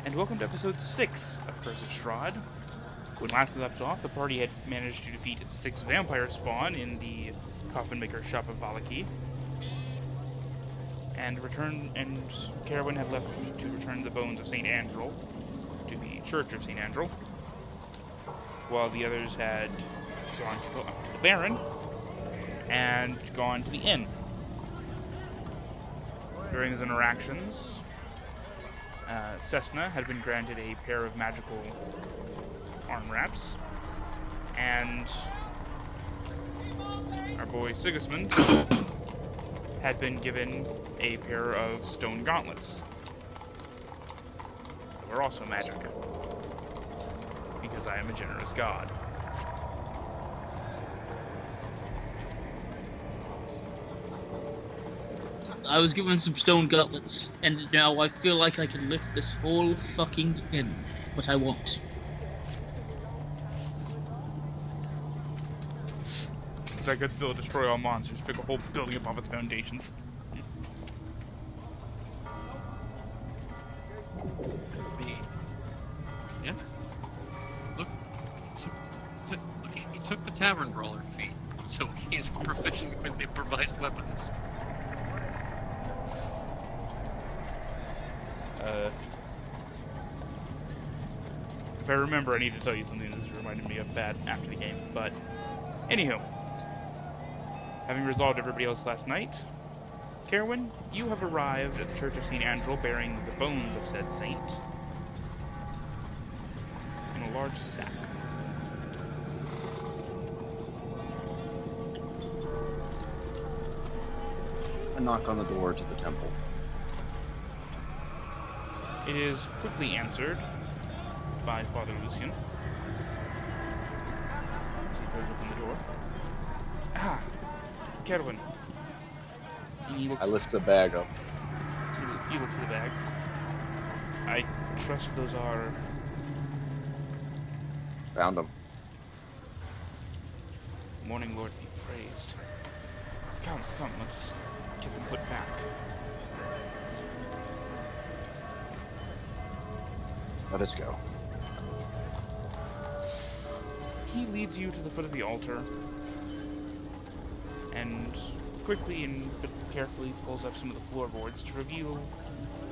and welcome to episode 6 of Curse of Strahd. When last we left off, the party had managed to defeat 6 vampire spawn in the Coffin Maker's shop of Vallaki, and Caerwynn had left to return the bones of St. Andrel to the Church of St. Andrel, while the others had gone to the Baron and gone to the inn. During his interactions, Sesna had been granted a pair of magical arm wraps, and our boy Sigismund had been given a pair of stone gauntlets. They were also magic, because I am a generous god. I was given some stone gauntlets, and now I feel like I can lift this whole fucking inn, but I won't. I could still destroy all monsters, pick a whole building up off its foundations. Yeah. Look, he took the tavern brawler feat, so he's proficient with improvised weapons. If I remember, I need to tell you something this reminded me of bad after the game, but anywho. Having resolved everybody else last night, Caerwynn, you have arrived at the Church of St. Andrel bearing the bones of said saint in a large sack. I knock on the door to the temple. It is quickly answered by Father Lucian. As he throws open the door. Ah! Caerwynn. I lift the bag up. You look to the bag. I trust those are... Found them. Morning Lord be praised. Come, let's get them put back. Let us go. He leads you to the foot of the altar, and quickly but carefully pulls up some of the floorboards to reveal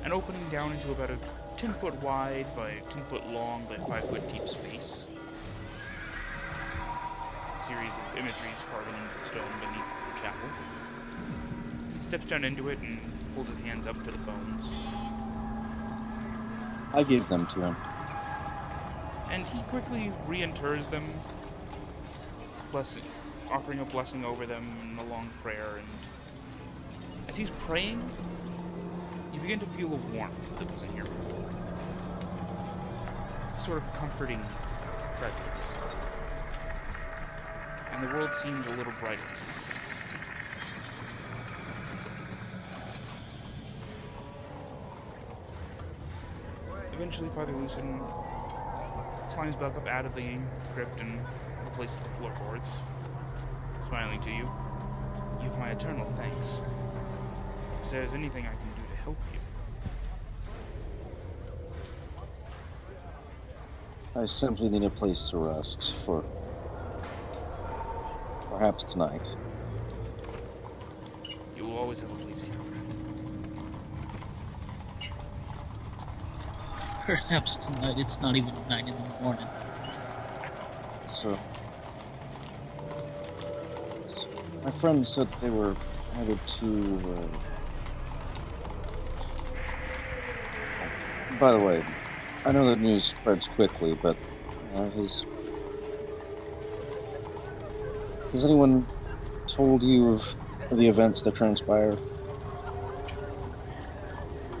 an opening down into about a 10-foot wide by 10-foot long by 5-foot deep space. A series of imageries carved into the stone beneath the chapel. He steps down into it and holds his hands up to the bones. I gave them to him. And he quickly re-inters them, offering a blessing over them in a long prayer, and as he's praying, you begin to feel a warmth that wasn't here before. A sort of comforting presence. And the world seems a little brighter. Eventually, Father Lucian climbs back up out of the crypt and replaces the floorboards, smiling to you. You have my eternal thanks. If there's anything I can do to help you. I simply need a place to rest for perhaps tonight. You will always have a place here, friend. Perhaps tonight it's not even 9 in the morning. So, my friend said that they were headed to, By the way, I know that news spreads quickly, but has anyone told you of the events that transpired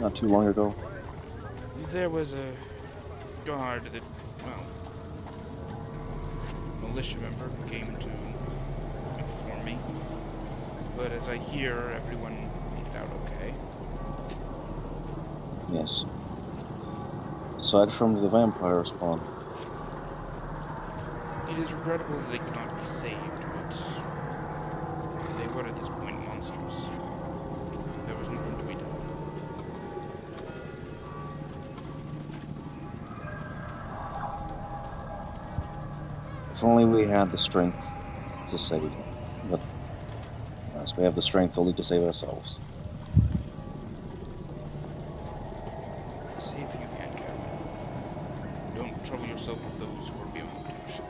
not too long ago? There was a guard that, militia member who came to inform me. But as I hear, everyone made it out okay. Yes. Aside from the vampire spawn. It is regrettable that they could not be saved, but they were at this point monsters. There was nothing to be done. If only we had the strength to save him. But alas, we have the strength only to save ourselves. Save who you can, Caerwynn. Don't trouble yourself with those who are beyond redemption.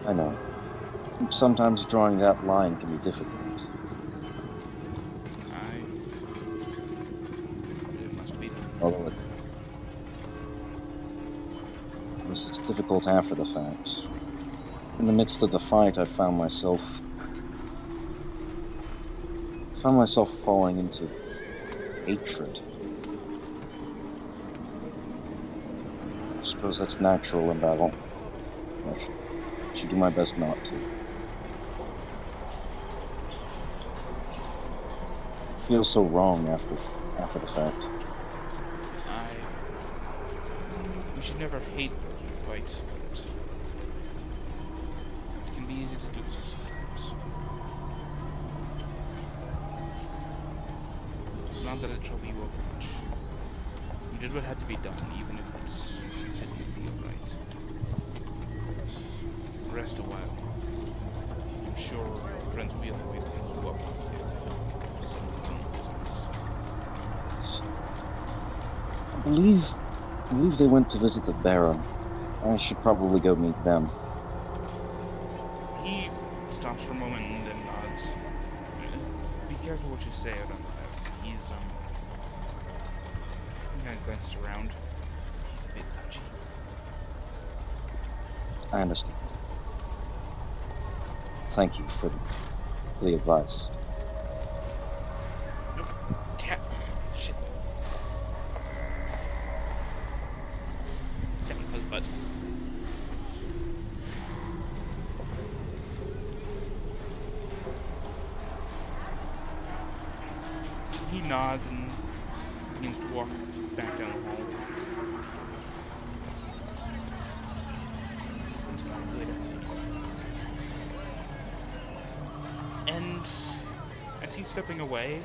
I know. Sometimes drawing that line can be difficult. It must be. Although it's difficult after the fact. In the midst of the fight, I found myself falling into hatred. I suppose that's natural in battle. I should do my best not to. It feels so wrong after the fact. We should never hate when you fight, but it can be easy to do so sometimes. Not that it trouble you over much. You did what had to be done, even if it didn't feel right. Rest a while. I'm sure your friends will be on the way to pick you up once they've settled down in business. I believe they went to visit the Baron. I should probably go meet them. He stops for a moment and then nods. Be careful what you say out on the He's, he kind of glances around. He's a bit touchy. I understand. Thank you for the advice. Nope. Shit. Damn his butt. He nods and begins to walk back down the hall. It's fine later. And as he's stepping away,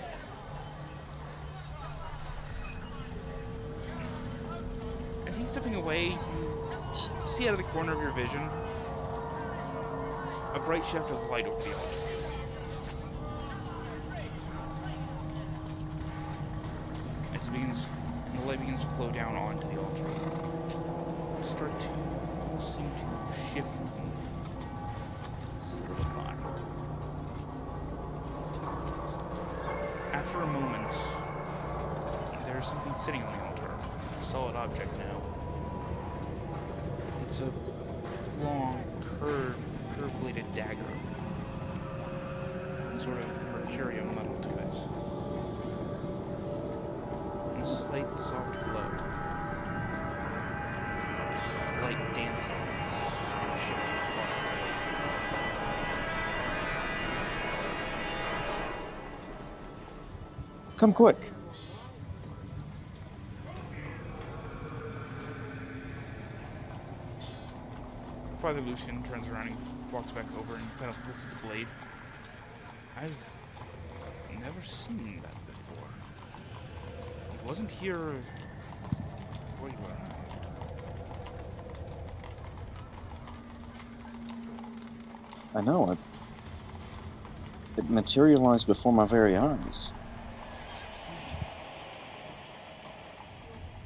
you see out of the corner of your vision a bright shaft of light over the altar. As the light begins to flow down onto the altar, you start to seem to shift and solidify. After a moment, there's something sitting on the altar, a solid object now. It's a long, curved-bladed dagger, sort of mercurium metal to it, and a slight soft glow. The light dances and shifting across the blade. Come quick. Father Lucian turns around and walks back over and kind of looks at the blade. I've never seen that before. It wasn't here before you arrived. I know. It materialized before my very eyes.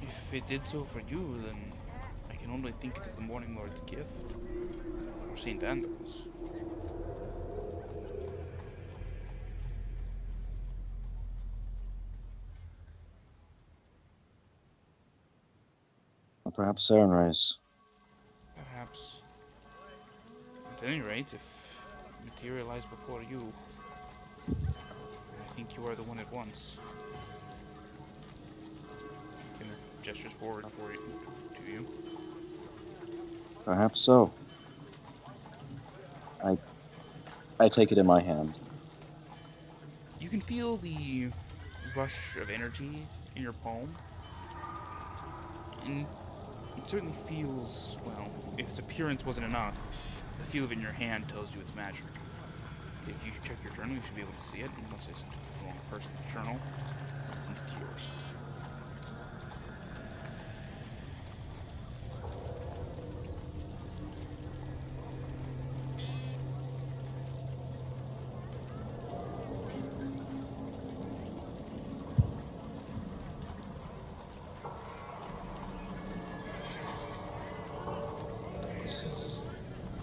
If it did so for you, then I can only think it is the Morning Lord's gift. Or St. Andrew's. Or perhaps Serenra's. Perhaps. At any rate, if it materialized before you, I think you are the one it wants. Kind of gestures forward for it to you. Perhaps so. I take it in my hand. You can feel the rush of energy in your palm. And it certainly feels, well, if its appearance wasn't enough, the feel of it in your hand tells you it's magic. If you check your journal, you should be able to see it, unless I sent it to the wrong person's journal. I'll send it to yours.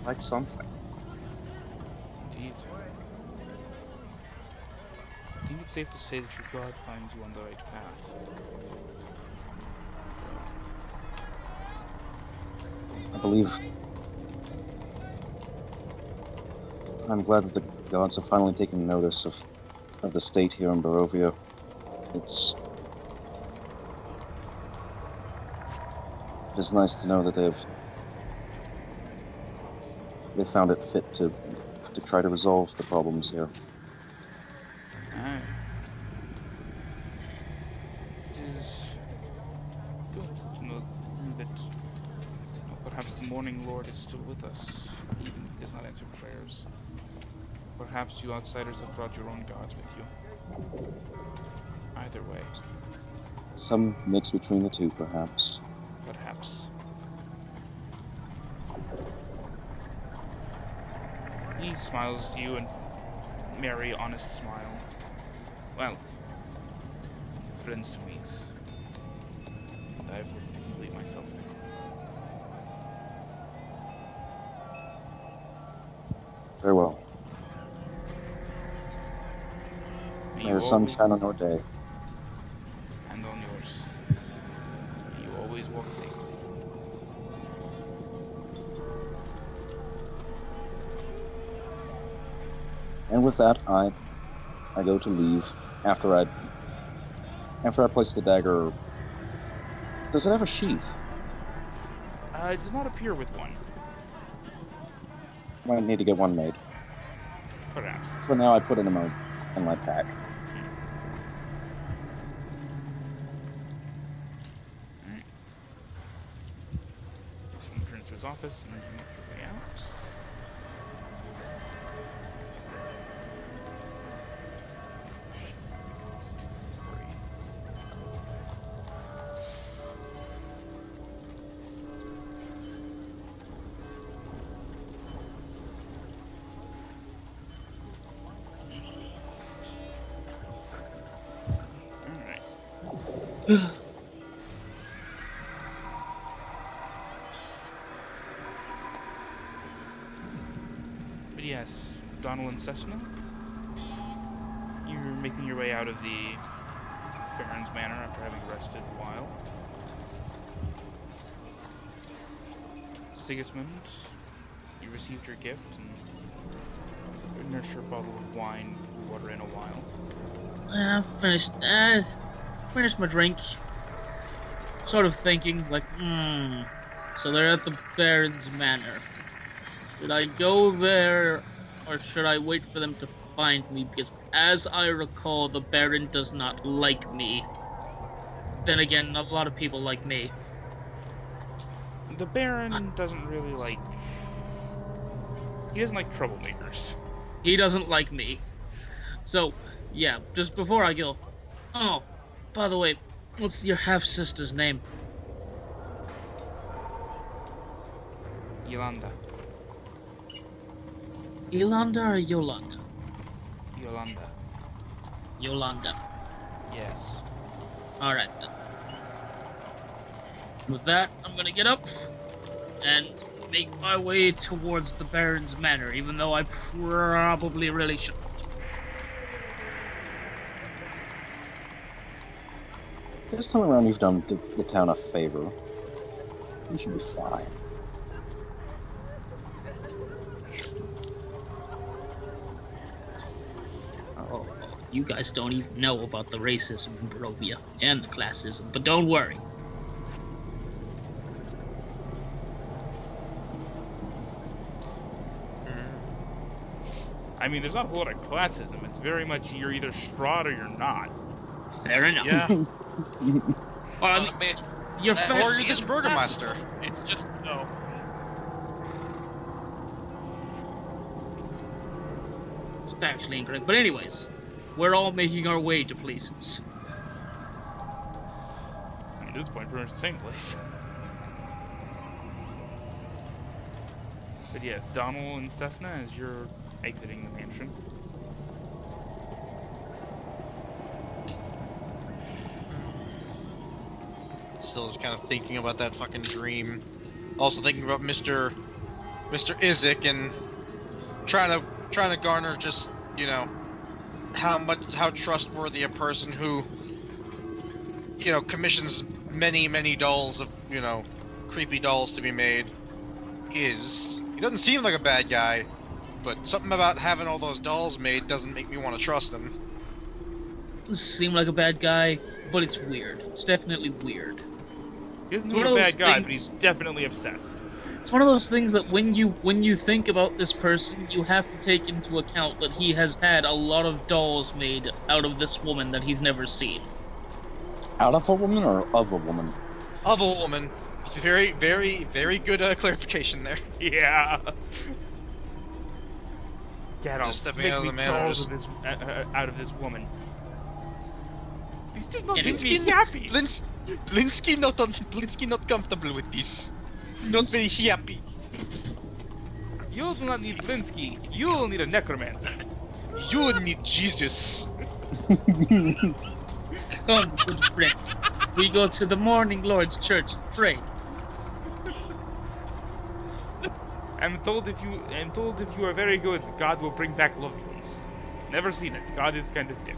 like something. Indeed. I think it's safe to say that your god finds you on the right path. I believe. I'm glad that the gods have finally taken notice of the state here in Barovia. It is nice to know that they found it fit to try to resolve the problems here. Aye. It is good to know that perhaps the Morning Lord is still with us, even if he does not answer prayers. Perhaps you outsiders have brought your own gods with you. Either way, Some mix between the two, perhaps. perhaps. He smiles to you, and merry, honest smile. Well, friends to meet. And I've lived to complete myself. Very well. May the sun always- shine on your day. And on yours. May you always walk safely. And with that, I go to leave after I place the dagger. Does it have a sheath? It does not appear with one, Might need to get one made. perhaps. For now, I put it in my pack. Alright. Someone returns to his office and you make your way out. Alright. But yes, Donnel and Sesna, you're making your way out of the Baron's Manor after having rested a while. Sigismund, you received your gift and nursed your bottle of wine and water in a while. Finished my drink. Sort of thinking, like, so they're at the Baron's Manor. Should I go there, or should I wait for them to find me? Because, as I recall, the Baron does not like me. Then again, a lot of people like me. The Baron doesn't really like... He doesn't like troublemakers. He doesn't like me. So, yeah, just before I go... Oh, by the way, what's your half-sister's name? Yolanda. Yolanda or Yolanda? Yolanda. Yolanda. Yes. Alright then. With that, I'm gonna get up and make my way towards the Baron's Manor, even though I probably really shouldn't. This time around, you've done the town a favor. You should be fine. Oh, you guys don't even know about the racism in Barovia and the classism, but don't worry. I mean, there's not a whole lot of classism. It's very much you're either Strahd or you're not. Fair enough. Yeah. Well, I mean, man, you're that- fair. Or you're this is Burgomaster. It's just, no. It's factually incorrect. But anyways, we're all making our way to places. I mean, at this point, pretty much the same place. But yes, Donnel and Sesna, as you're exiting the mansion. Still just kind of thinking about that fucking dream. Also thinking about Mr. Mr. Izek and trying to garner just, you know, how trustworthy a person who, you know, commissions many dolls of, you know, creepy dolls to be made is. He doesn't seem like a bad guy, but something about having all those dolls made doesn't make me want to trust him. Doesn't seem like a bad guy, but it's weird. It's definitely weird. He doesn't It's seem one like a of those bad guy, but things- he's definitely obsessed. It's one of those things that when you think about this person, you have to take into account that he has had a lot of dolls made out of this woman that he's never seen. Out of a woman or of a woman? Of a woman. Very good clarification there. Yeah. Get off. Just stepping Make out of me the manor, dolls just- of this, out of this woman. He's just not Yeah, making me happy. Blinsky not comfortable with this. Not very happy. You'll not need Blinsky. You'll need a necromancer. You need Jesus. Come, good friend. We go to the Morning Lord's Church and pray. I'm told if you are very good, God will bring back loved ones. Never seen it. God is kind of dick.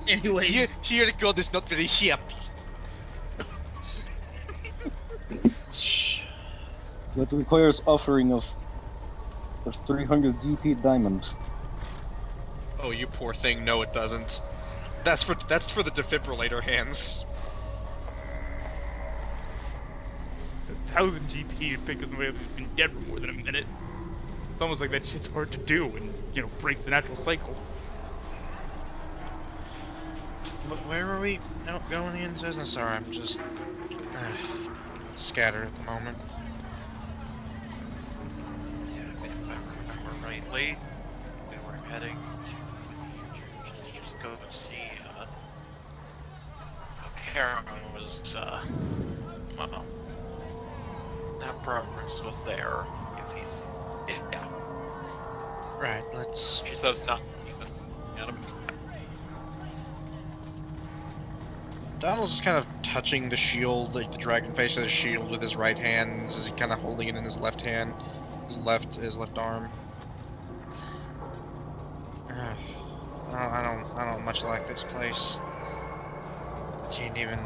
Anyways, Here God is not very happy. That requires offering of 300 GP diamond. Oh, you poor thing. No, it doesn't. That's for the defibrillator hands. It's 1,000 GP to pick up somebody up who's been dead for more than a minute. It's almost like that shit's hard to do and, you know, breaks the natural cycle. Look, where are we going in Sesna? Sorry, I'm just scattered at the moment. Dude, if I remember rightly, we were heading to the church to just go see how Caerwynn was, well, that progress was there, if he's, yeah. Right, let's... He says not even at him. Donnel's just kind of touching the shield, like the dragon face of the shield with his right hand, as he kind of holding it in his left hand, his left arm. I don't much like this place. Can't even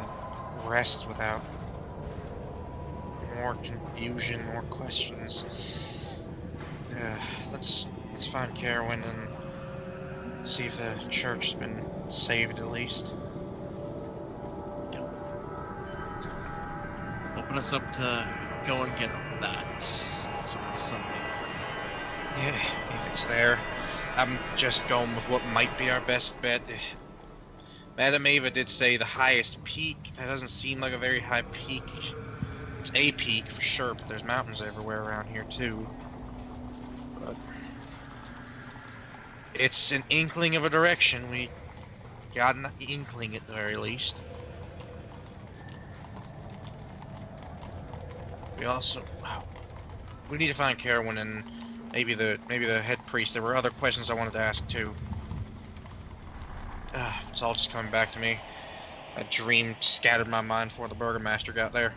rest without more confusion, more questions. Let's find Caerwynn and see if the church has been saved at least. Open us up to go and get that sort of something. Yeah, if it's there. I'm just going with what might be our best bet. Madame Ava did say the highest peak. That doesn't seem like a very high peak. It's a peak for sure, but there's mountains everywhere around here too. But it's an inkling of a direction. We got an inkling at the very least. We also, wow, we need to find Caerwynn and maybe the head priest. There were other questions I wanted to ask too. It's all just coming back to me. A dream scattered my mind before the Burgomaster got there.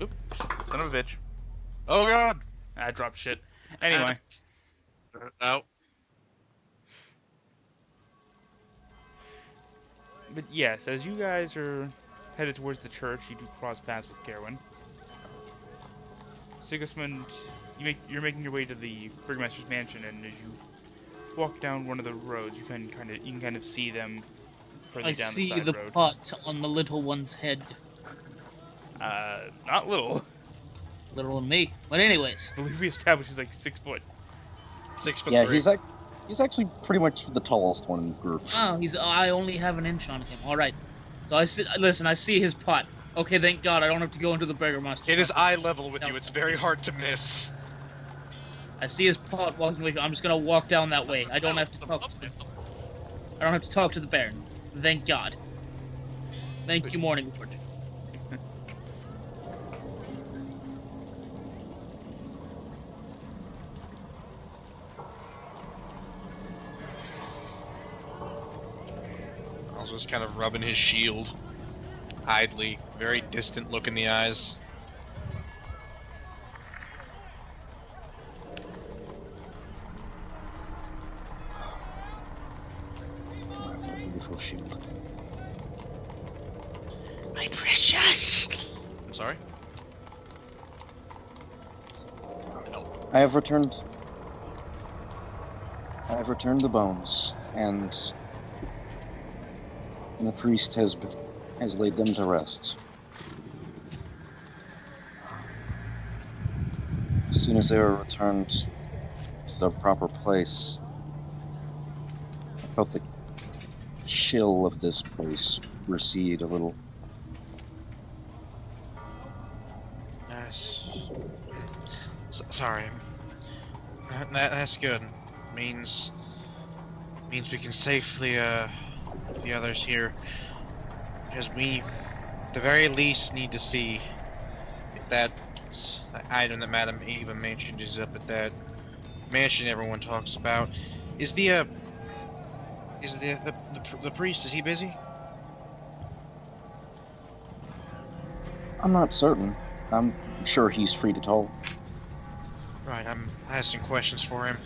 Oops, son of a bitch. Oh God! I dropped shit. Anyway. Out. But yes, as you guys are headed towards the church, you do cross paths with Caerwynn. Sigismund, you're making your way to the Burgomaster's mansion, and as you walk down one of the roads, you can kind of see them further I down see the side the road. pot on the little one's head. Not little. Little than me. But anyways. I believe we established he's like 6 foot. 6'3". Yeah, he's actually pretty much the tallest one in the group. Oh, I only have an inch on him. Alright. So I see his pot. Okay, thank God I don't have to go into the Burgomaster. It is eye level with No. you. It's very hard to miss. I see his pot walking away. I'm just gonna walk down that way. I don't have to talk to him. I don't have to talk to the Baron. Thank God. Thank you, Morning Lord. just kind of rubbing his shield idly, very distant look in the eyes. My beautiful shield. My precious. I'm sorry? I have returned the bones, and the priest has laid them to rest. As soon as they were returned to their proper place, I felt the chill of this place recede a little. Yes. Sorry. That's good. Means we can safely leave the others here, because we, at the very least, need to see if that item that Madam Eva mentioned is up at that mansion everyone talks about. Is the priest, is he busy? I'm not certain. I'm sure he's free to talk. Right, I have some questions for him.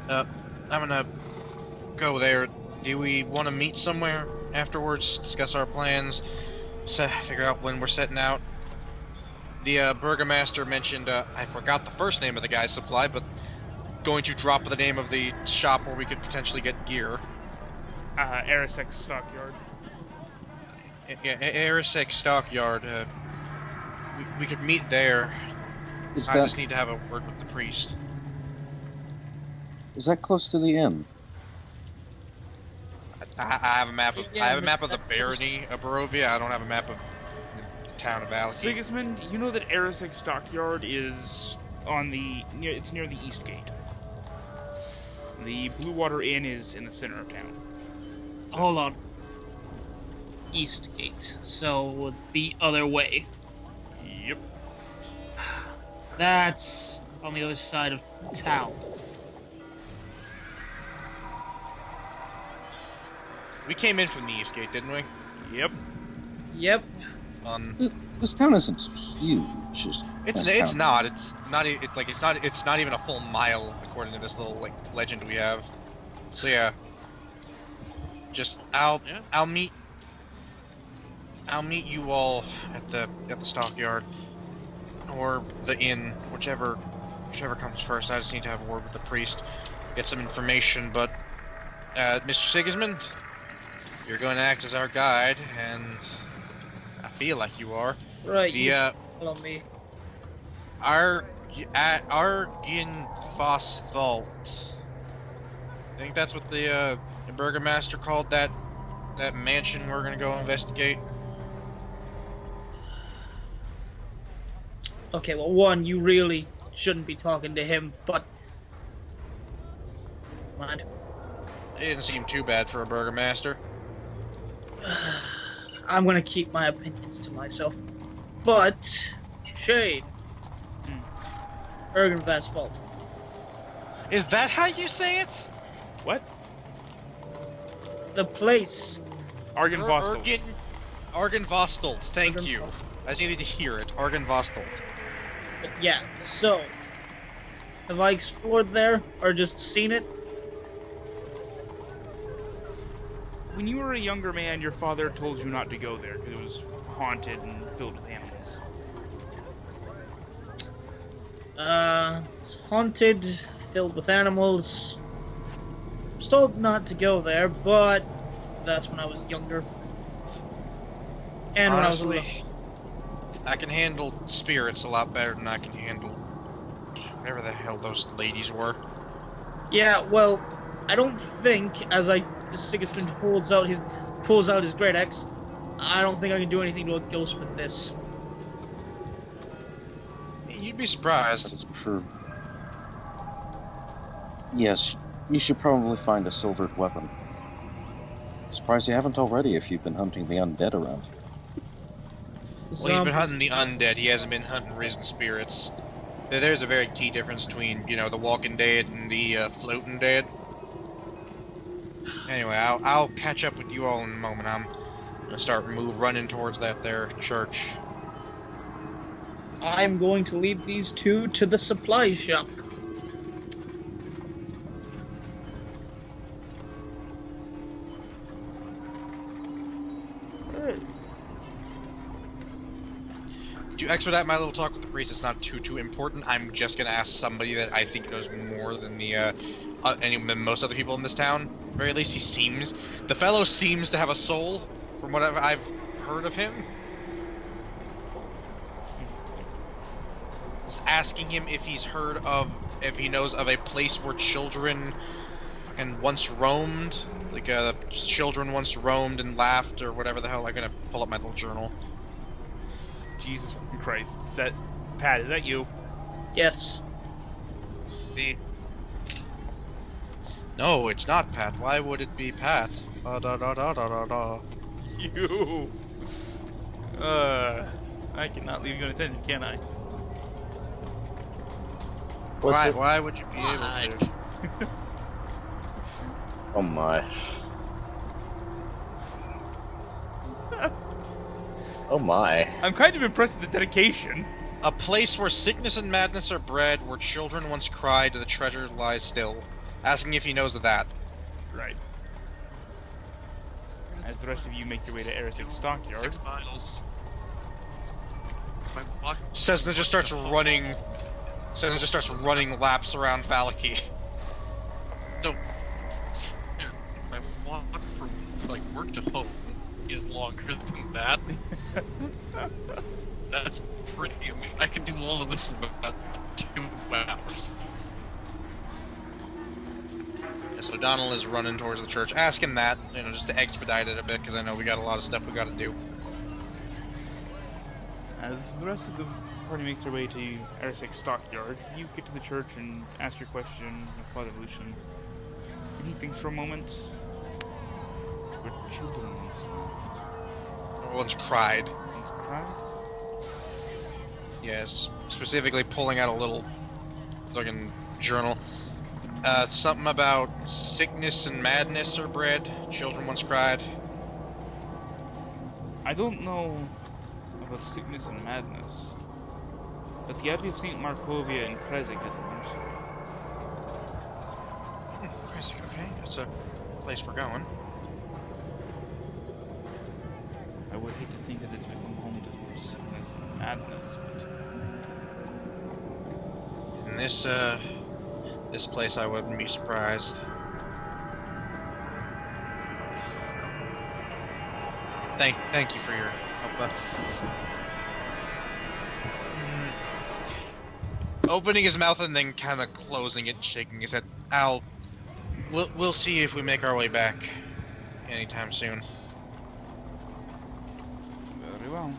I'm gonna go there. Do we want to meet somewhere afterwards, discuss our plans, figure out when we're setting out? The Burgomaster mentioned, I forgot the first name of the guy's supply, but going to drop the name of the shop where we could potentially get gear. Arisek Stockyard. Yeah, Arisek Stockyard. We could meet there. Is I that just need to have a word with the priest. close to the inn? I have a map of Yeah, I have a map of the that- barony of Barovia. I don't have a map of the town of Vallaki. Sigismund, you know that Arisek Stockyard is on it's near the east gate. The Blue Water Inn is in the center of town. Hold on. East gate. So the other way. Yep. That's on the other side of town. We came in from the east gate, didn't we? Yep. Yep. This town isn't huge. It's not. It's not even a full mile according to this little legend we have. So yeah. Just I'll meet you all at the stockyard or the inn, whichever comes first. I just need to have a word with the priest, get some information. But Mr. Sigismund, you're going to act as our guide, and I feel like you are. Right. The Follow me. Argynvostholt. I think that's what the Burgomaster called that mansion we're gonna go investigate. Okay, well, one, you really shouldn't be talking to him, but... Mind. It didn't seem too bad for a Burgomaster. I'm gonna keep my opinions to myself. But... Shade. Argynvostholt. Is that how you say it? What? The place. Argynvostholt. Argynvostholt. Thank you. Argynvostholt. I just needed to hear it. Argynvostholt. But yeah, so... Have I explored there, or just seen it? When you were a younger man, your father told you not to go there because it was haunted and filled with animals. It's haunted, filled with animals. I was told not to go there, but that's when I was younger. And Honestly, when I was little. I can handle spirits a lot better than I can handle whatever the hell those ladies were. Yeah, well, I don't think as Sigismund pulls out his great axe, I don't think I can do anything to a ghost with this. You'd be surprised. That's true. Yes, you should probably find a silvered weapon. Surprised you haven't already if you've been hunting the undead around. Well, he's been hunting the undead. He hasn't been hunting risen spirits. There's a very key difference between, the walking dead and the floating dead. Anyway, I'll catch up with you all in a moment. gonna start running towards that there church. I'm going to lead these two to the supply shop. To expedite my little talk with the priest, it's not too important. I'm just gonna ask somebody that I think knows more than than most other people in this town. At the very least, the fellow seems to have a soul, from whatever I've heard of him. Just asking him if he knows of a place where children once roamed, children once roamed and laughed, or whatever the hell. I'm gonna pull up my little journal. Jesus Christ. Pat, is that you? Yes. Me. No, it's not Pat. Why would it be Pat? You. I cannot leave you unattended, can I? Why would you be able to? Oh my. Oh my. I'm kind of impressed with the dedication. A place where sickness and madness are bred, where children once cried, the treasure lies still. Asking if he knows of that. Right. As the rest of you make your way to Eric's stockyard. 6 miles. Sesna just starts running. Sesna just starts running laps around Vallaki. No. My walk from work to home is longer than that. That's pretty amazing. I can do all of this in about 2 hours. Yeah, so Donnel is running towards the church, asking that, just to expedite it a bit, because I know we got a lot of stuff we got to do. As the rest of the party makes their way to Eric's stockyard, you get to the church and ask your question of Father Lucian. And he thinks for a moment. But children laughed. Everyone's cried. Once cried? Yes, specifically pulling out a little fucking journal. Something about sickness and madness are bred. Children once cried. I don't know about sickness and madness, but the Abbey of St. Markovia in Krezk is a nursery. Krezk, okay, that's a place we're going. I would hate to think that it's become home to sickness and madness, but In this place, I wouldn't be surprised. Thank you for your help. Opening his mouth and then kind of closing it, shaking his head. We'll see if we make our way back anytime soon. very well.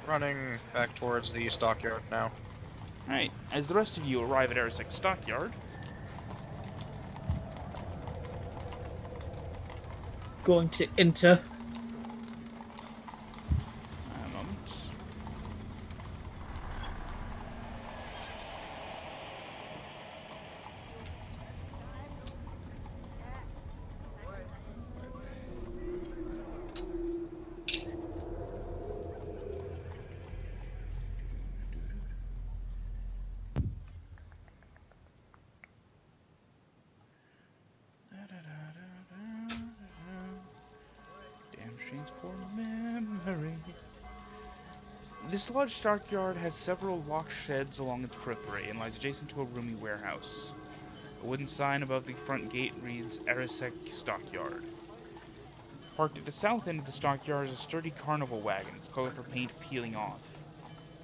Running back towards the stockyard now. Alright, as the rest of you arrive at Eric's stockyard, Going to enter. a moment. Damn transport memory. This large stockyard has several locked sheds along its periphery and lies adjacent to a roomy warehouse. A wooden sign above the front gate reads Erisek Stockyard. Parked at the south end of the stockyard is a sturdy carnival wagon, its colorful paint peeling off.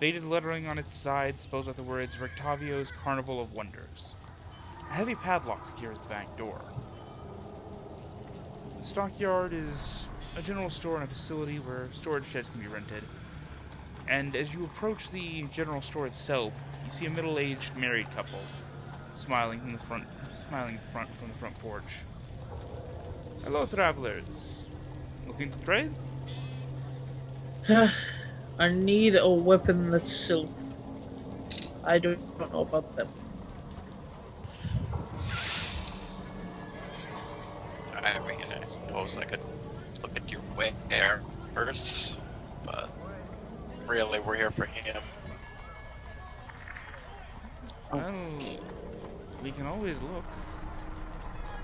Faded lettering on its side spells out the words Rectavio's Carnival of Wonders. A heavy padlock secures the back door. The stockyard is a general store and a facility where storage sheds can be rented. And as you approach the general store itself, you see a middle-aged married couple smiling at the front from the front porch. Hello, travelers. Looking to trade? I need a weapon that's silver. I don't know about them. I mean, I suppose I could look at your wares, but really we're here for him. Well, we can always look.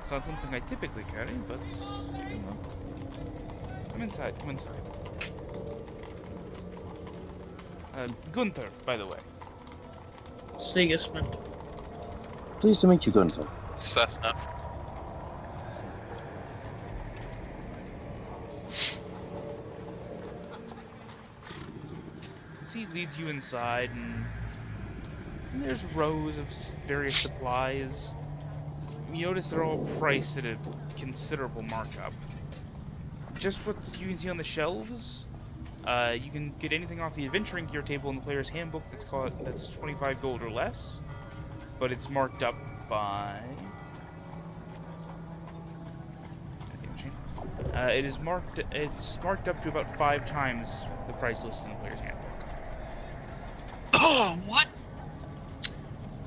It's not something I typically carry, but you know. Come inside, come inside. Gunther, by the way. Sigismund. Pleased to meet you, Gunther. Sesna. He leads you inside, and there's rows of various supplies. You notice they're all priced at a considerable markup. Just what you can see on the shelves, you can get anything off the adventuring gear table in the player's handbook that's 25 gold or less, but it's marked up by. It's marked up to about 5 times the price list in the player's handbook. Oh, what?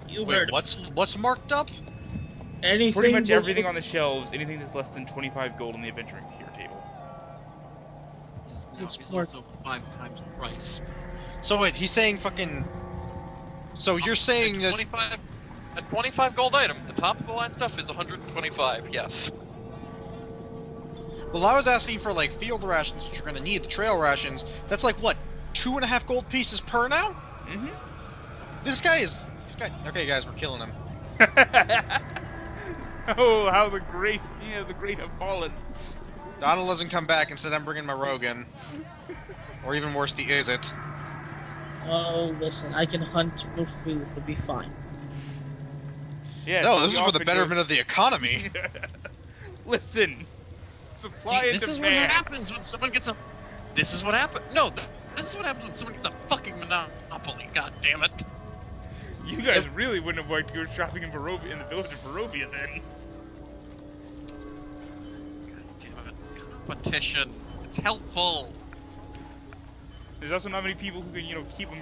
You Wait, heard what's marked up? anything. Pretty much but- everything on the shelves, anything that's less than 25 gold on the adventuring gear table. It's It's more- also 5 times the price. So wait, he's saying fucking. So you're saying that 25, a 25 gold item. The top of the line stuff is 125. Yes. Well, I was asking for like field rations, which you're gonna need. The trail rations. That's like what, 2.5 gold pieces per now? Mm-hmm. This guy. Okay, guys, we're killing him. Oh, how the great have fallen. Donnel doesn't come back and said I'm bringing my rogue in. Or even worse, he is it. Oh, listen, I can hunt for food. It'll be fine. Yeah. No, so this we is for the offered betterment you- of the economy. Listen, supply See, and this is what demand. happens when someone gets a. This is what happens. No, this is what happens when someone gets a fucking monopoly. God damn it. You guys really wouldn't have liked to go shopping in Barovia, in the village of Barovia, then. God damn it. Competition. It's helpful. There's also not many people who can, keep a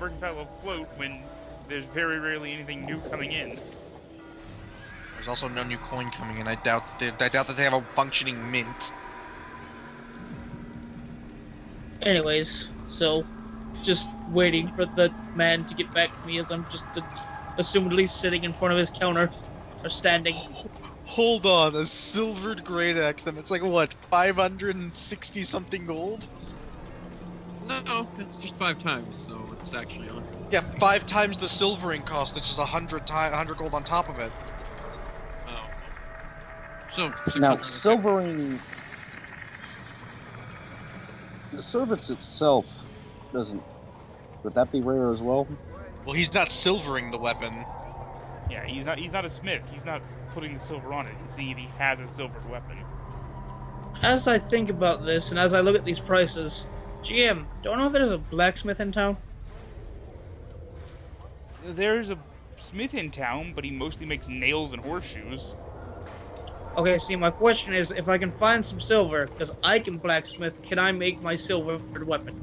mercantile afloat when there's very rarely anything new coming in. There's also no new coin coming in. I doubt that they have a functioning mint. Anyways, so just waiting for the man to get back to me as I'm just assumedly sitting in front of his counter or standing. Hold on, a silvered great axe. Then it's like what, 560 something gold? No, it's just 5 times, so it's actually 100. Yeah, 5 times the silvering cost, which is 100 gold on top of it. Oh. So, Now, 600. silvering. The service itself doesn't. Would that be rare as well? Well, he's not silvering the weapon. Yeah, he's not a smith. He's not putting the silver on it. You see, he has a silvered weapon. As I think about this and as I look at these prices, GM, don't know if there's a blacksmith in town? There's a smith in town, but he mostly makes nails and horseshoes. Okay, see, my question is, if I can find some silver, because I can blacksmith, can I make my silvered weapon?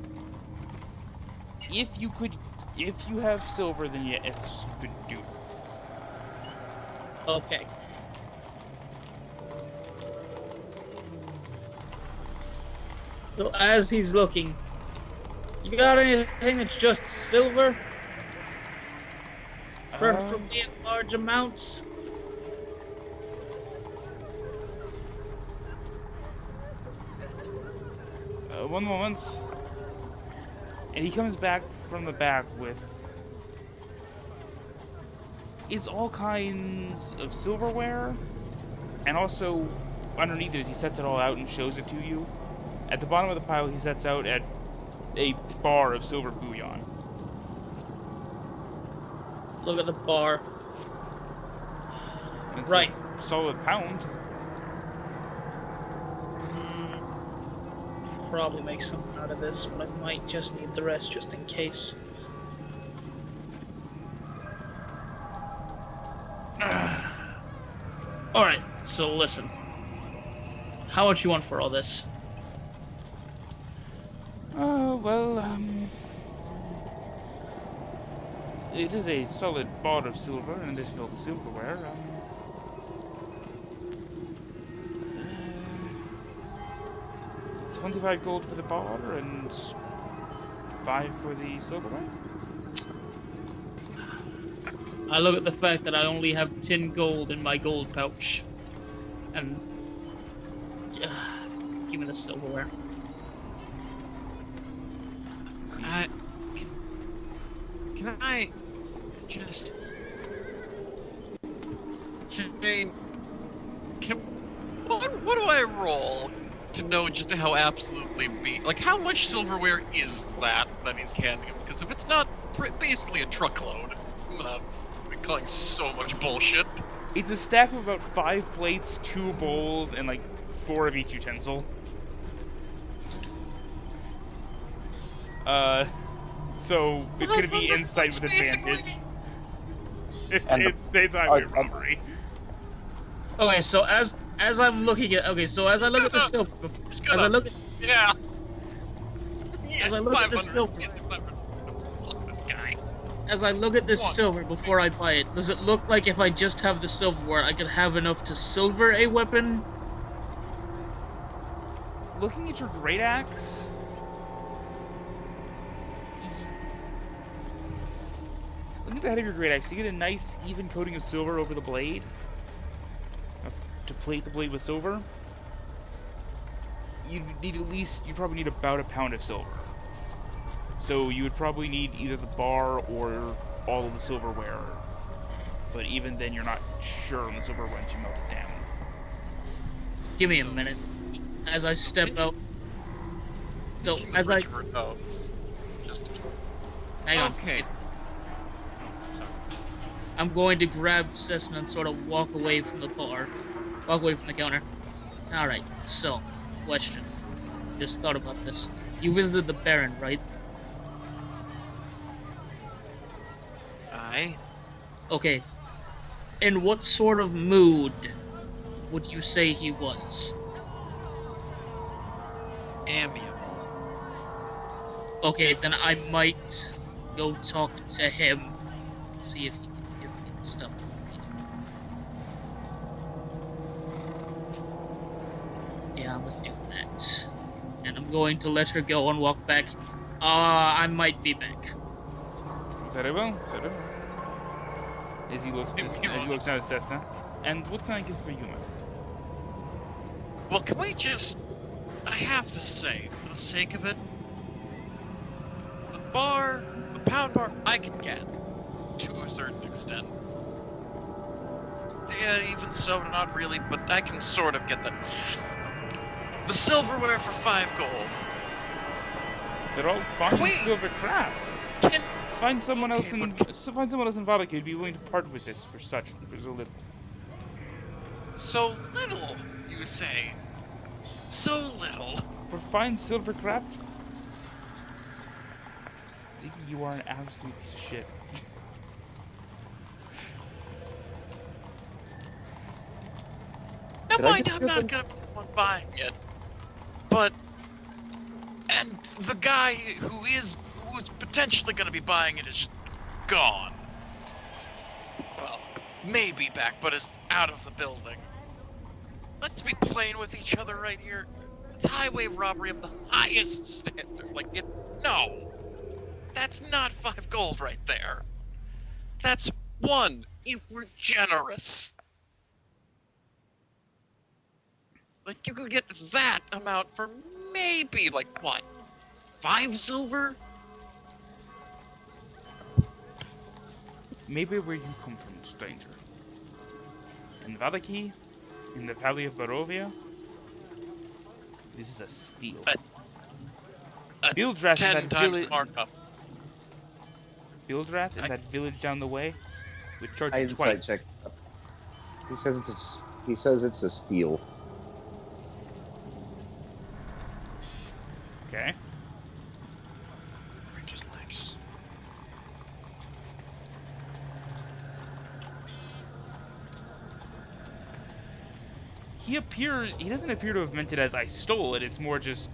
If you have silver, then yes, you could do it. Okay. So as he's looking, you got anything that's just silver? Preferably in large amounts? One moment. And he comes back from the back with... It's all kinds of silverware, and also underneath it, he sets it all out and shows it to you. At the bottom of the pile, he sets out at a bar of silver bullion. Look at the bar. And it's Right. a solid pound. Probably make something out of this, but I might just need the rest just in case. Alright, so listen. How much you want for all this? It is a solid bar of silver in addition to all the silverware. 25 gold for the bar and 5 for the silverware? I look at the fact that I only have 10 gold in my gold pouch. And... give me the silverware. Can I just... Jane, what do I roll to know just how absolutely like how much silverware is that he's carrying? Because if it's not basically a truckload, I'm gonna be calling so much bullshit. It's a stack of about 5 plates, 2 bowls, and like 4 of each utensil. So it's gonna be insight with advantage. It's highway robbery. Okay, so as I'm looking at as I look at the silver, as I look at Yeah. As I look at the silver. Fuck this guy. As I look at this What? silver before I buy it, does it look like if I just have the silverware, I could have enough to silver a weapon? Looking at your great axe, looking at the head of your great axe, do you get a nice even coating of silver over the blade? To plate the blade with silver? You probably need about a pound of silver. So you would probably need either the bar or all of the silverware. But even then, you're not sure on the silver once you melt it down. Give me a minute. As I step out. So, as I... Just Hang on. okay. I'm going to grab Sesna and sort of walk away from the bar. Walk away from the counter. Alright, so, question. Just thought about this. You visited the Baron, right? Aye. Okay. In what sort of mood would you say he was? Amiable. Okay, then I might go talk to him. See if he can give me the stuff. Yeah, I'm gonna do that. And I'm going to let her go and walk back. I might be back. Very well, very well. As he looks down at Sesna. And what can I get for you, man? Well, can we just... I have to say, for the sake of it, the pound bar, I can get. To a certain extent. Yeah, even so, not really, but I can sort of get that. The silverware for 5 gold. They're all fine Wait. silver craft. Can... Find someone else Okay, in Vallaki who'd be willing to part with this for so little. So little, you say? So little. For fine silver craft? I think you are an absolute piece of shit. Now Did I mind, just I'm hear not some- gonna be the one buying it. But... And the guy who's potentially gonna be buying it is just gone. Well, maybe back, but is out of the building. Let's be playing with each other right here. It's highway robbery of the highest standard. No. That's not 5 gold right there. That's 1, if we're generous. Like, you could get that amount for maybe, 5 silver? Maybe where you come from, stranger. In Vallaki, in the Valley of Barovia, this is a steal. Bildrath is 10 that times village. markup. Bildrath is that village down the way. Would charge I you insight twice. check. He says it's a steal. Okay. Break his legs. He doesn't appear to have meant it as I stole it. It's more just,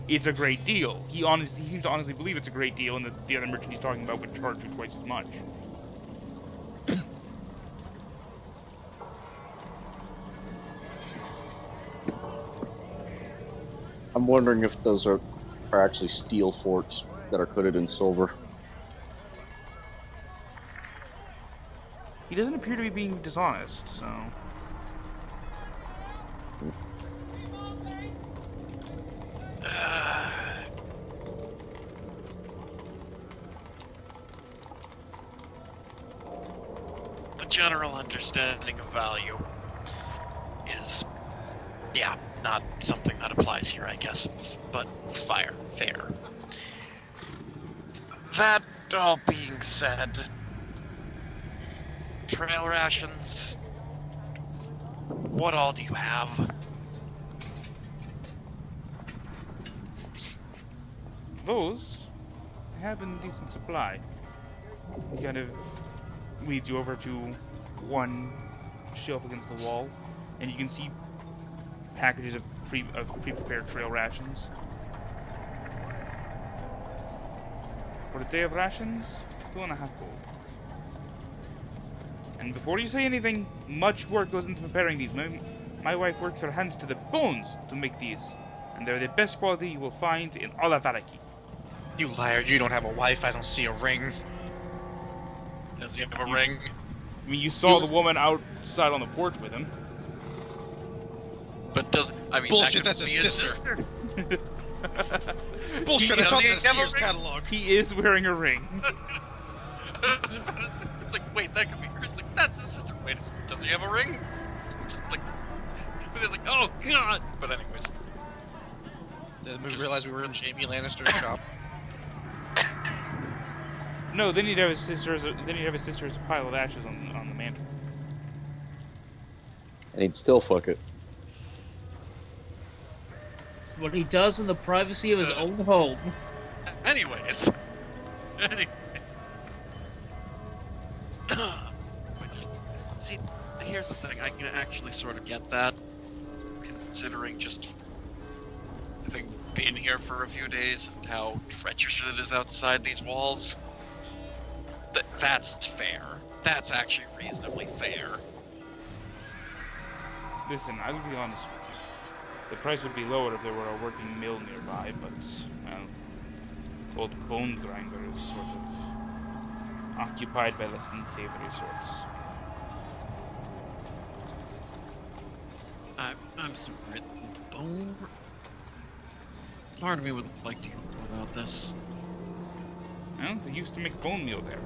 it's a great deal. He seems to honestly believe it's a great deal, and that the other merchant he's talking about would charge you twice as much. I'm wondering if those are actually steel forts that are coated in silver. He doesn't appear to be being dishonest, so... The general understanding of value is, yeah, not something that applies here, I guess, but fair. That all being said, trail rations, what all do you have? Those have in decent supply. He kind of leads you over to one shelf against the wall, and you can see packages of pre-prepared trail rations. For a day of rations, 2.5 gold. And before you say anything, much work goes into preparing these. My wife works her hands to the bones to make these, and they're the best quality you will find in all of Vallaki. You liar, you don't have a wife, I don't see a ring. Does he have a ring? I mean, you saw the woman outside on the porch with him. But Bullshit, that that's could a be his sister. sister. Bullshit, I Does thought he that have a Sears ring? catalog. He is wearing a ring. It's like, wait, that could be her. It's like, that's his sister. Wait, does he have a ring? Just like, they're like, oh god. But anyways, Then we realized we were in Jaime Lannister's shop. No, then he'd have his sister as a pile of ashes on the mantle. And he'd still fuck it. It's what he does in the privacy of his own home. anyways. See, here's the thing. I can actually sort of get that, considering just having been here for a few days and how treacherous it is outside these walls. That's fair. That's actually reasonably fair. Listen, I'll be honest with you. The price would be lower if there were a working mill nearby, but, well, old bone grinder is sort of occupied by less than savory sorts. I'm sorry. The bone. Part of me would like to hear more about this. Well, they used to make bone meal there.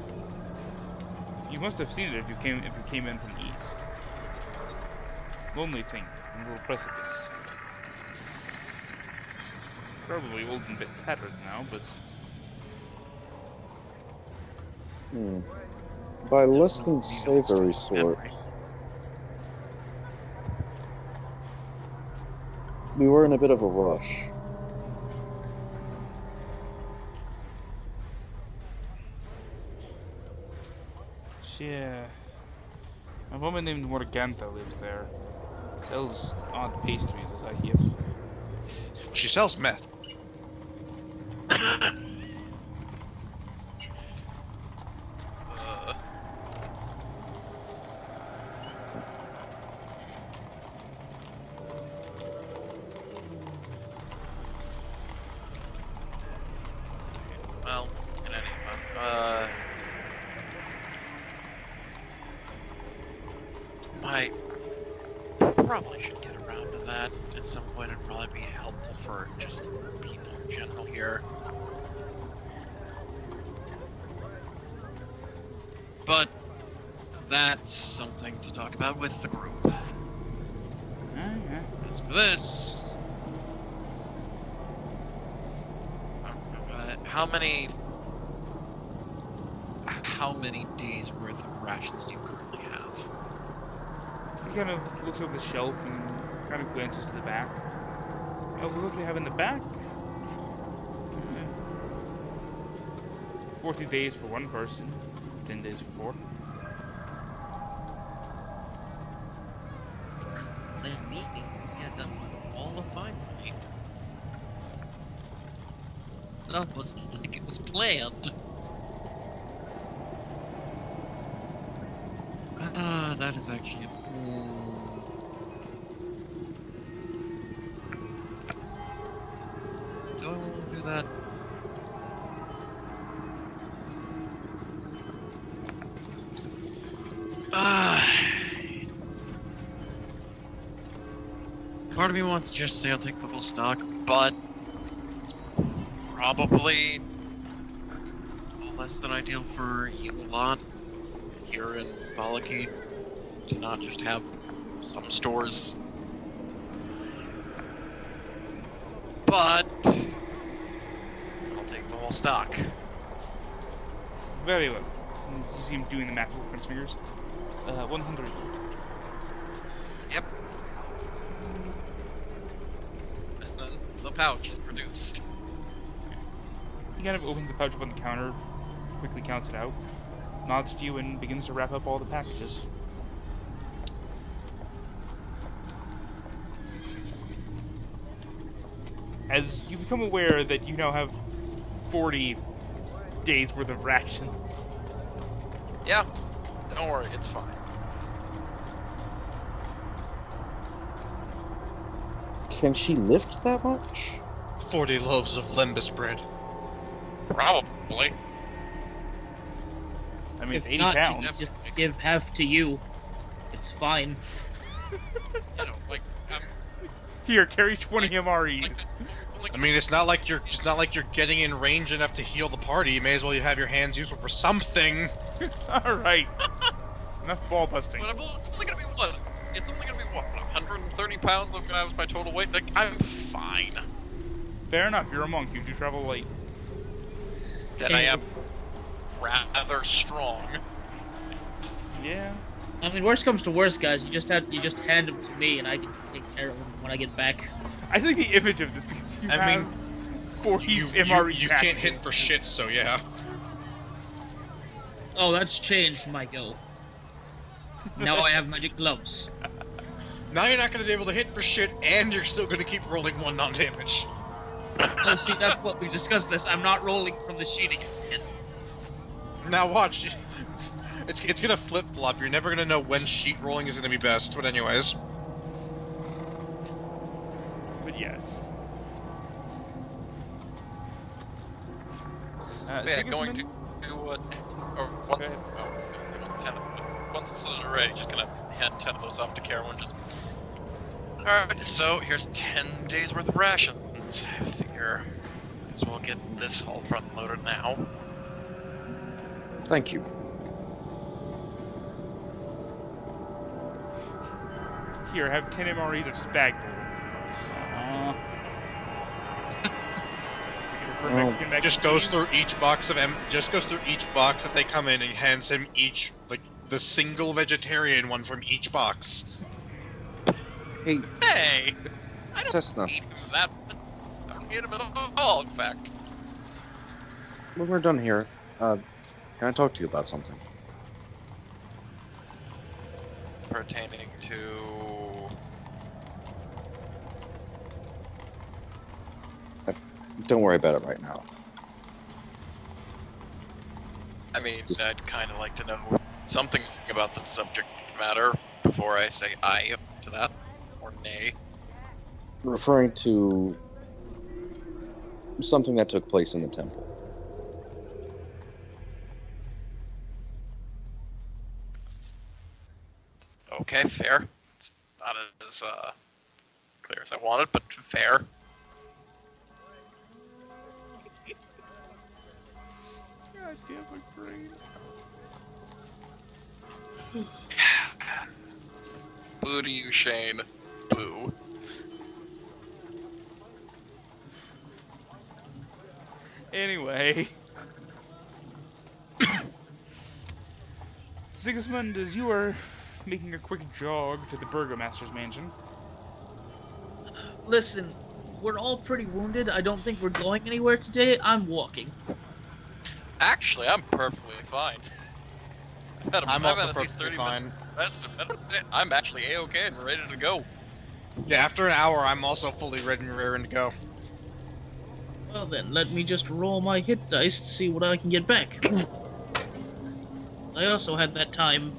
You must have seen it if you came in from the east. Lonely thing, a little precipice. Probably old and a bit tattered now, but By less than savory sort. We were in a bit of a rush. yeah. A woman named Morgantha lives there. Sells odd pastries, as I hear. She sells meth. Well, in any event, I probably should get around to that at some point. It'd probably be helpful for just people in general here. But that's something to talk about with the group. As for this, how many days worth of rations do you currently have? He kind of looks over the shelf and kind of glances to the back. Oh, what do we have in the back? 40 days for one person, 10 days for 4. Let me get them all of my money. It's almost like it was planned. That is actually a... Part of me wants to just say I'll take the whole stock, but it's probably less than ideal for you lot here in Vallaki to not just have some stores. But I'll take the whole stock. Very well. You see him doing the math with his fingers. 100. Yep. And then the pouch is produced. He kind of opens the pouch up on the counter, quickly counts it out, nods to you, and begins to wrap up all the packages. As you become aware that you now have 40 days worth of rations. Yeah, don't worry, it's fine. Can she lift that much? 40 loaves of lembas bread. Probably. I mean, it's If 80 not, pounds. just give half to you. It's fine. You know, like, Here, carry 20 like MREs. this, like, I mean, it's not like you're getting in range enough to heal the party. You may as well have your hands useful for something. Alright. Enough ball busting. but it's only gonna be what? It's only gonna be what? 130 pounds. I'm gonna have my total weight. Like, I'm fine. Fair enough, you're a monk, you do travel light. Then I am rather strong. Yeah. I mean, worst comes to worst, guys. You just hand them to me, and I can take care of them when I get back. I think the image of this, because you I have mean, 40 You MRE can't hit packages. for shit, so yeah. Oh, that's changed my go. Now I have magic gloves. Now you're not going to be able to hit for shit, and you're still going to keep rolling 1 non-damage. Oh, see, that's what we discussed this. I'm not rolling from the sheet again. Now watch. It's going to flip-flop. You're never going to know when sheet rolling is going to be best. But anyways. But yes. Yeah, going Sigismund? to or once. Go ahead. Oh, I was gonna say once 10 of them. Once it's ready, just gonna hand 10 of those off to Caerwynn. Just. All right. So here's 10 days worth of rations. I figure. So we'll get this all front loaded now. Thank you. Here, have 10 MREs of Spag Bowl. For Mexican mac Just and goes cheese. through each box of just goes through each box that they come in and hands him each, like, the single vegetarian one from each box. Hey, Hey, I don't Sesna, hate him that. I don't hate him at all. In fact. when we're done here, can I talk to you about something? Pertaining to. Don't worry about it right now. I mean, Just- I'd kind of like to know something about the subject matter before I say aye to that, or nay. Referring to something that took place in the temple. Okay, fair. It's not as clear as I wanted, but fair. God damn my brain. Boo to you, Shane. Boo. Anyway. Sigismund, as you are making a quick jog to the Burgomaster's mansion. Listen, we're all pretty wounded. I don't think we're going anywhere today. I'm walking. Actually, I'm perfectly fine. I'm I've also had at least perfectly 30 fine. minutes rest. I'm actually A-okay and ready to go. Yeah, after an hour, I'm also fully ready and raring to go. Well then, let me just roll my hit dice to see what I can get back. I also had that time.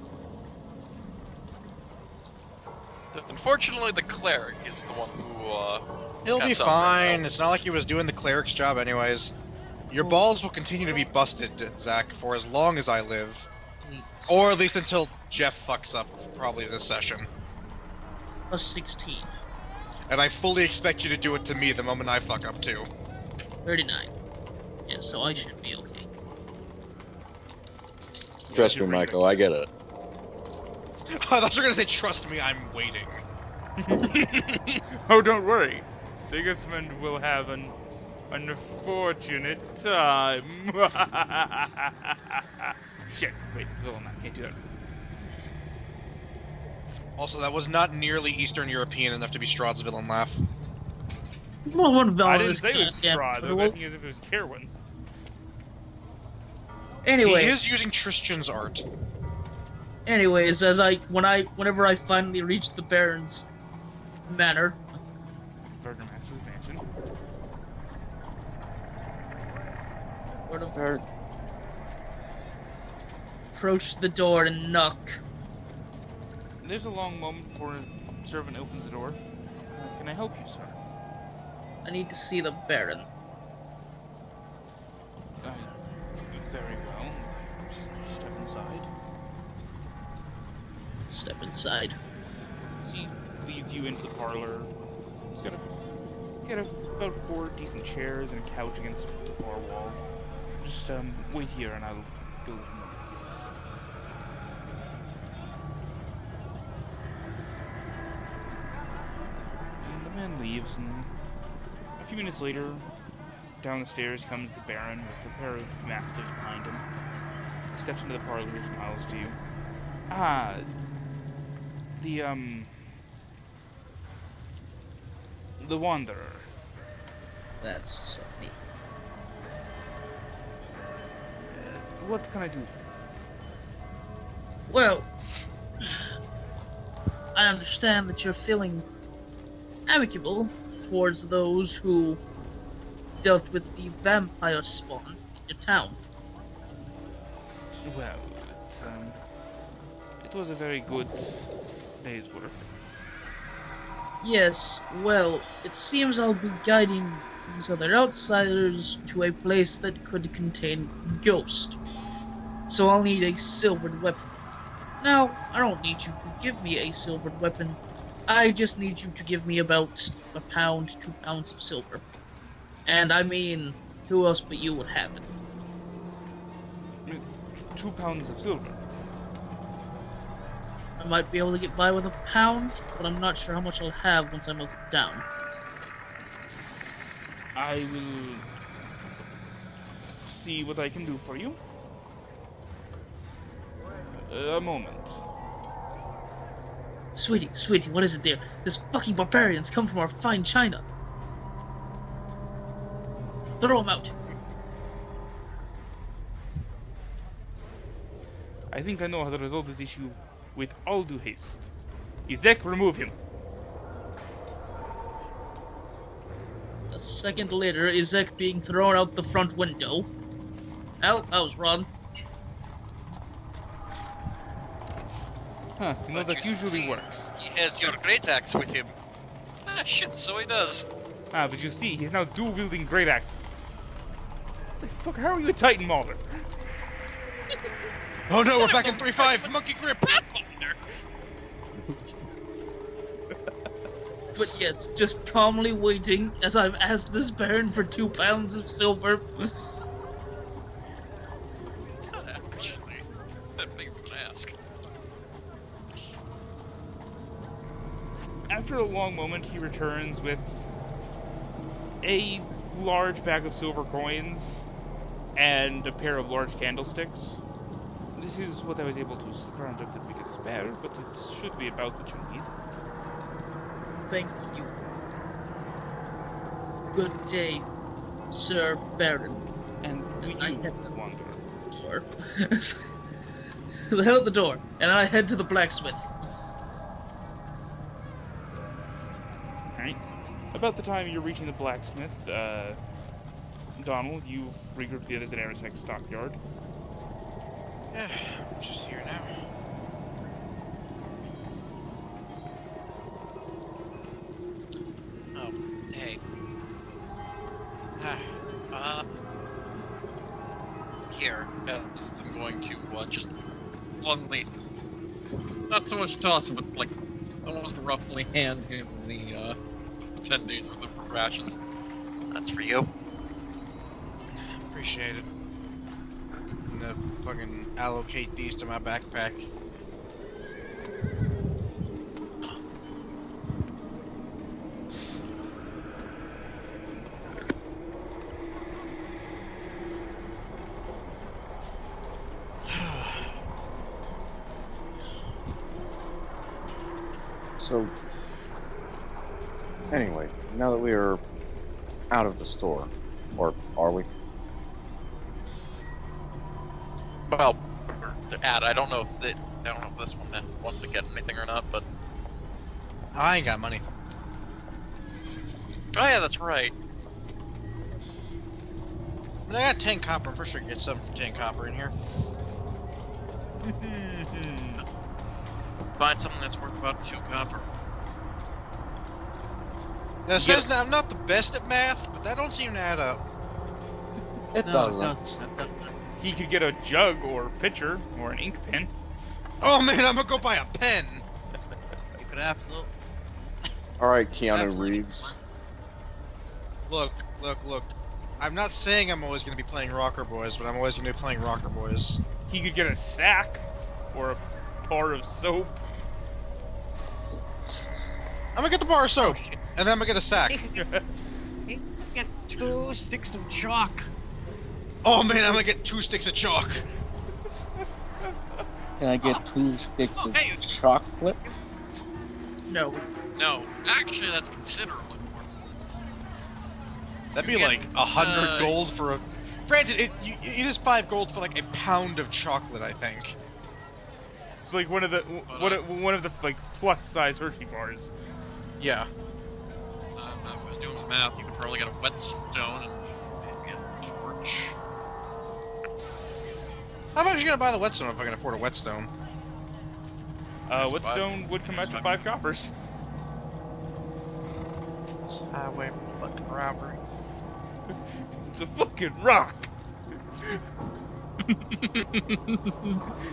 Unfortunately, the Cleric is the one who, He'll got be something fine. else. It's not like he was doing the cleric's job anyways. Your balls will continue to be busted, Zach, for as long as I live. Or at least until Jeff fucks up, probably this session. Plus 16. And I fully expect you to do it to me the moment I fuck up too. 39. Yeah, so I should be okay. Trust me, Michael, I get it. I thought you were gonna say, trust me, I'm waiting. Oh, don't worry. Sigismund will have an unfortunate time. Shit. Wait, it's villain. I can't do that. Also, that was not nearly Eastern European enough to be Strahd's villain laugh. Well, one villain I didn't is say it was goddamn Strahd. I was brutal. acting as if it was Caerwynn's. Anyway, He is using Tristan's art. anyways, whenever I finally reach the Baron's manor, Burgermaster's mansion. sort of approach the door and knock. There's a long moment before a servant opens the door. Can I help you, sir? I need to see the Baron. Very well. Step inside. Step inside. He leads you into the parlor. He's got about 4 decent chairs and a couch against the far wall. Just wait here and I'll go to him. And the man leaves, and a few minutes later, down the stairs comes the Baron with a pair of mastiffs behind him. Steps into the parlor and smiles to you. Ah, the Wanderer. That's me. What can I do for you? Well, I understand that you're feeling amicable towards those who dealt with the vampire spawn in your town. Well, it was a very good day's work. Yes, well, it seems I'll be guiding these other outsiders to a place that could contain Ghost. So I'll need a silvered weapon. Now, I don't need you to give me a silvered weapon. I just need you to give me about a pound, 2 pounds of silver. And I mean, who else but you would have it? 2 pounds of silver. I might be able to get by with a pound, but I'm not sure how much I'll have once I melt it down. I will see what I can do for you. A moment. Sweetie, what is it, dear? This fucking barbarians come from our fine china. Throw him out. I think I know how to resolve this issue with all due haste. Ezek, remove him. A second later, Ezek being thrown out the front window. Well, I was wrong. Huh, you know, But that you usually see, works. He has your great axe with him. Ah, shit, so he does. Ah, but you see, he's now dual-wielding great axes. The fuck, how are you a Titan Mauler? Oh no, we're back in 3-5, monkey grip! Pathfinder! But yes, just calmly waiting as I've asked this Baron for 2 pounds of silver. It's not actually that big of an ask. After a long moment, he returns with a large bag of silver coins and a pair of large candlesticks. This is what I was able to scrounge up that we could spare, but it should be about what you need. Thank you. Good day, Sir Baron. And we As I do, head to Wanderer. the door. As I head out the door, and I head to the blacksmith. Alright. About the time you're reaching the blacksmith, Donnel, you've regrouped the others at Arasek's stockyard. Yeah, we're just here now. Oh, hey. Here, I'm going to just bluntly, not so much toss him, but like almost roughly hand him the 10 days worth of rations. That's for you. Appreciate it. I'm gonna fucking allocate these to my backpack. So, anyway, now that we are out of the store, or are we? Well, I don't know if this one wanted to get anything or not, but I ain't got money. oh yeah, that's right. I got 10 copper. I'm pretty sure I can get something for 10 copper in here. Find something that's worth about 2 copper. Now, Sesna, I'm not the best at math, but that don't seem to add up. It No, doesn't. He could get a jug or a pitcher or an ink pen. Oh man, I'm gonna go buy a pen! You could absolutely. Alright, Keanu Absolutely. Reeves. Look. I'm not saying I'm always gonna be playing Rocker Boys, but I'm always gonna be playing Rocker Boys. He could get a sack or a bar of soap. I'm gonna get the bar of soap, and then I'm gonna get a sack. Get 2 sticks of chalk. Oh man, I'm gonna get 2 sticks of chalk. Can I get 2 sticks of hey. chocolate? No. No, actually, that's considerably more. That'd be You get, like 100 uh, gold for a. Granted, it is 5 gold for like a pound of chocolate, I think. It's like one of the like plus size Hershey bars. Yeah. If I was doing the math, you could probably get a whetstone and maybe a torch. How much are you gonna buy the whetstone if I can afford a whetstone? That's Whetstone would come out to 5 coppers. Highway fucking robbery. It's a fucking rock. I'm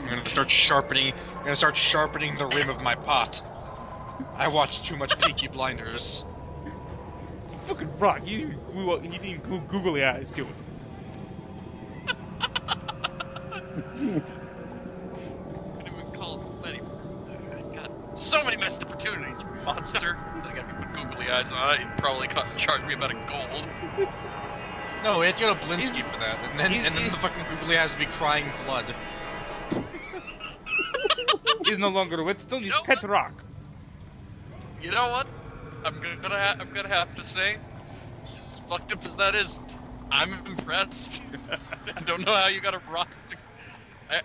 gonna start sharpening the rim of my pot. I watched too much Peaky Blinders. It's a fucking rock. You didn't even glue googly eyes to it. Couldn't even call many. God, so many missed opportunities, you monster. I got googly eyes on it. You'd probably charge me about a gold. No, we have to go to Blinsky for that, and then the fucking googly eyes would be crying blood. He's no longer a whetstone. He's You know pet what? rock. You know what? I'm gonna have to say, as fucked up as that is, I'm impressed. I don't know how you got a rock to.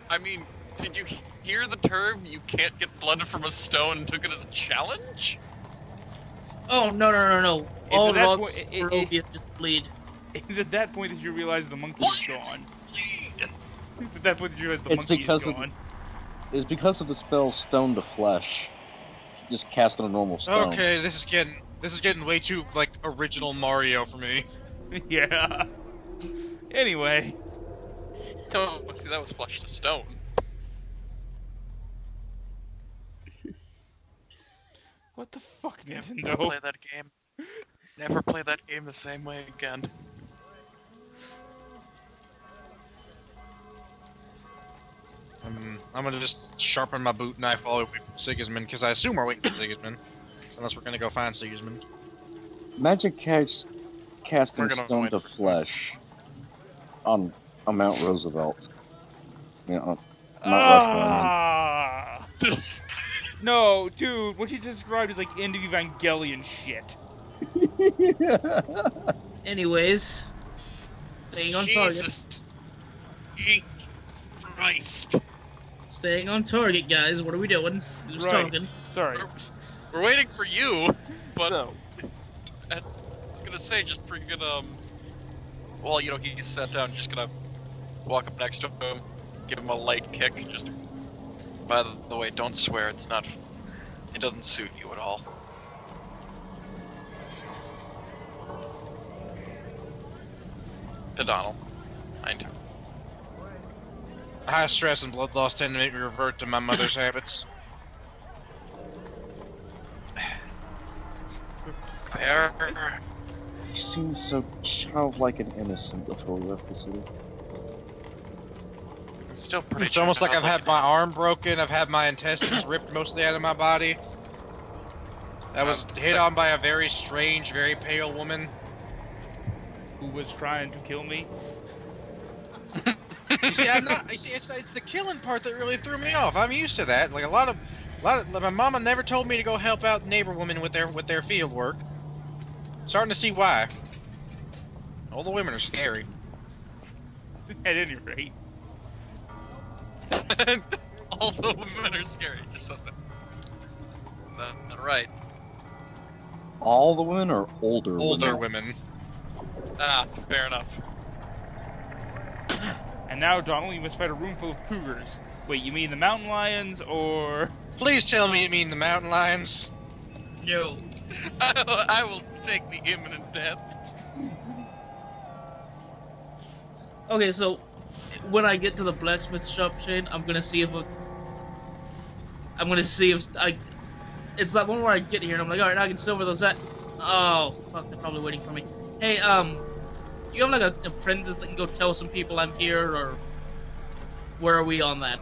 I mean, did you hear the term "you can't get blood from a stone" and took it as a challenge? Oh no! All that rocks point, for opiate just bleed. It's at that point that you realize the monkey is gone. It's at that point that you realize the It's monkey because is of gone. It's because of the spell Stone to Flesh. You just cast on a normal stone. Okay, this is getting way too like original Mario for me. Yeah. Anyway. Oh, see, that was flesh to stone. What the fuck, Never Nintendo? play that game. Never play that game the same way again. I'm gonna just sharpen my boot knife while we wait for Sigismund, because I assume we're waiting for Sigismund. Unless we're gonna go find Sigismund. Imagine casting We're gonna Stone wait. to Flesh on Mount Roosevelt. Yeah, on Mount Rushmore. No, dude, what you described is like end of Evangelion shit. Anyways, staying on target. Jesus. Christ. Staying on target, guys. What are we doing? Who's Right. talking? Sorry. We're waiting for you, but So, as I was gonna say, just freaking well, you know, he's sat down, just gonna walk up next to him, give him a light kick, just. By the way, don't swear. It doesn't suit you at all. To Donnel. Mind. High stress and blood loss tend to make me revert to my mother's habits. Fair. He seemed so childlike and innocent before we left the city. It's still pretty. It's almost like I've had my arm. arm broken, I've had my intestines ripped mostly out of my body. I was hit so- on by a very strange, very pale woman. Who was trying to kill me? You see, it's the killing part that really threw me off. I'm used to that. Like a lot of my mama never told me to go help out neighbor women with their field work. Starting to see why. All the women are scary. At any rate. All the women are scary. Just Sesna. Is that not right? All the women or older Older women? women. Ah, fair enough. And now, Donnel, you must fight a room full of cougars. Wait, you mean the mountain lions, or... Please tell me you mean the mountain lions. No. I will take the imminent death. Okay, so when I get to the blacksmith shop, Shane, I'm gonna see if I. It's that one where I get here and I'm like, all right, I can silver those at. Oh fuck, they're probably waiting for me. Hey, you have like an apprentice that can go tell some people I'm here, or where are we on that?